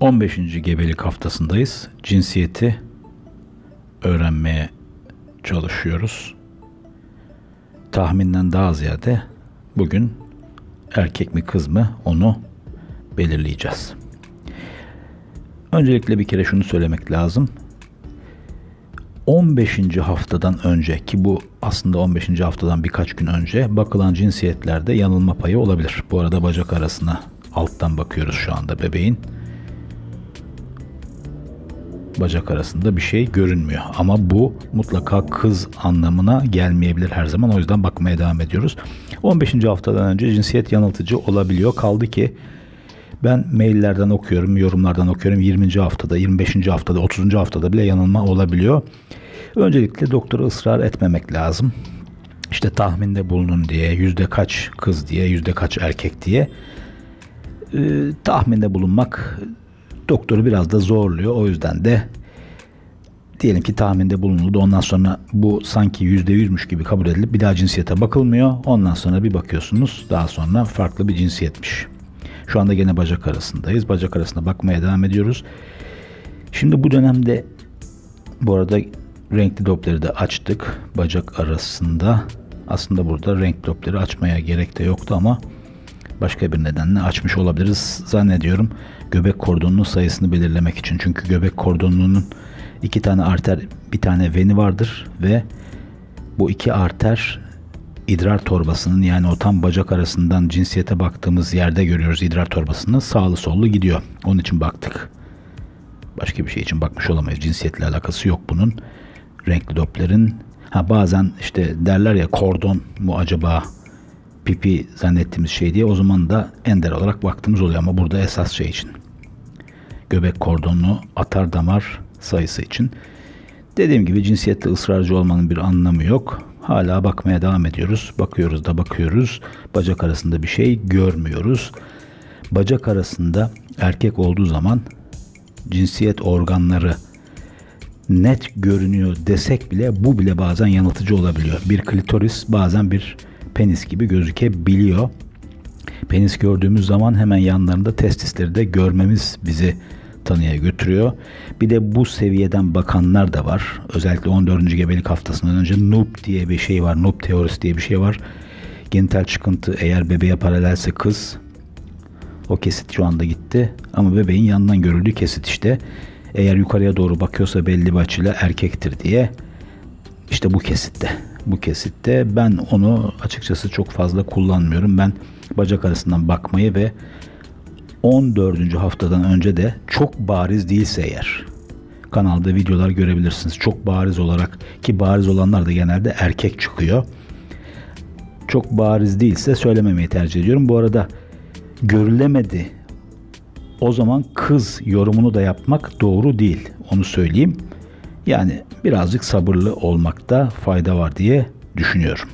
15. gebelik haftasındayız. Cinsiyeti öğrenmeye çalışıyoruz. Tahminden daha ziyade bugün erkek mi kız mı onu belirleyeceğiz. Öncelikle bir kere şunu söylemek lazım. 15. haftadan önce, ki bu aslında 15. haftadan birkaç gün önce bakılan cinsiyetlerde yanılma payı olabilir. Bu arada bacak arasına alttan bakıyoruz şu anda bebeğin. Bacak arasında bir şey görünmüyor. Ama bu mutlaka kız anlamına gelmeyebilir her zaman. O yüzden bakmaya devam ediyoruz. 15. haftadan önce cinsiyet yanıltıcı olabiliyor. Kaldı ki ben maillerden okuyorum, yorumlardan okuyorum. 20. haftada, 25. haftada, 30. haftada bile yanılma olabiliyor. Öncelikle doktora ısrar etmemek lazım. İşte tahminde bulunun diye, yüzde kaç kız diye, yüzde kaç erkek diye. Tahminde bulunmak doktoru biraz da zorluyor. O yüzden de diyelim ki tahminde bulunuldu. Ondan sonra bu sanki %100'müş gibi kabul edilip bir daha cinsiyete bakılmıyor. Ondan sonra bir bakıyorsunuz, daha sonra farklı bir cinsiyetmiş. Şu anda gene bacak arasındayız. Bacak arasına bakmaya devam ediyoruz. Şimdi bu dönemde bu arada renkli Doppler'i de açtık. Bacak arasında aslında burada renkli Doppler'i açmaya gerek de yoktu ama başka bir nedenle açmış olabiliriz zannediyorum. Göbek kordonunun sayısını belirlemek için. Çünkü göbek kordonunun 2 tane arter, bir tane veni vardır ve bu 2 arter idrar torbasının, yani o tam bacak arasından cinsiyete baktığımız yerde görüyoruz idrar torbasını. Sağlı sollu gidiyor. Onun için baktık. Başka bir şey için bakmış olamayız. Cinsiyetle alakası yok bunun. Renkli Doppler'in bazen işte derler ya, kordon mu acaba pipi zannettiğimiz şey diye, o zaman da ender olarak baktığımız oluyor ama burada esas şey için, göbek kordonlu atar damar sayısı için. Dediğim gibi cinsiyetle ısrarcı olmanın bir anlamı yok. Hala bakmaya devam ediyoruz. Bakıyoruz da bakıyoruz. Bacak arasında bir şey görmüyoruz. Bacak arasında erkek olduğu zaman cinsiyet organları net görünüyor desek bile bu bile bazen yanıltıcı olabiliyor. Bir klitoris bazen bir penis gibi gözükebiliyor. Penis gördüğümüz zaman hemen yanlarında testisleri de görmemiz bizi tanıya götürüyor. Bir de bu seviyeden bakanlar da var. Özellikle 14. gebelik haftasından önce NUP diye bir şey var. NUP teorisi diye bir şey var. Genital çıkıntı eğer bebeğe paralelse kız. O kesit şu anda gitti. Ama bebeğin yandan görüldüğü kesit işte. Eğer yukarıya doğru bakıyorsa belli bir açıyla erkektir diye. İşte bu kesitte. Bu kesitte ben onu açıkçası çok fazla kullanmıyorum. Ben bacak arasından bakmayı ve 14. haftadan önce de çok bariz değilse eğer, kanalda videolar görebilirsiniz. Çok bariz olarak, ki bariz olanlar da genelde erkek çıkıyor. Çok bariz değilse söylememeyi tercih ediyorum. Bu arada görülemedi, o zaman kız yorumunu da yapmak doğru değil. Onu söyleyeyim. Yani birazcık sabırlı olmakta fayda var diye düşünüyorum.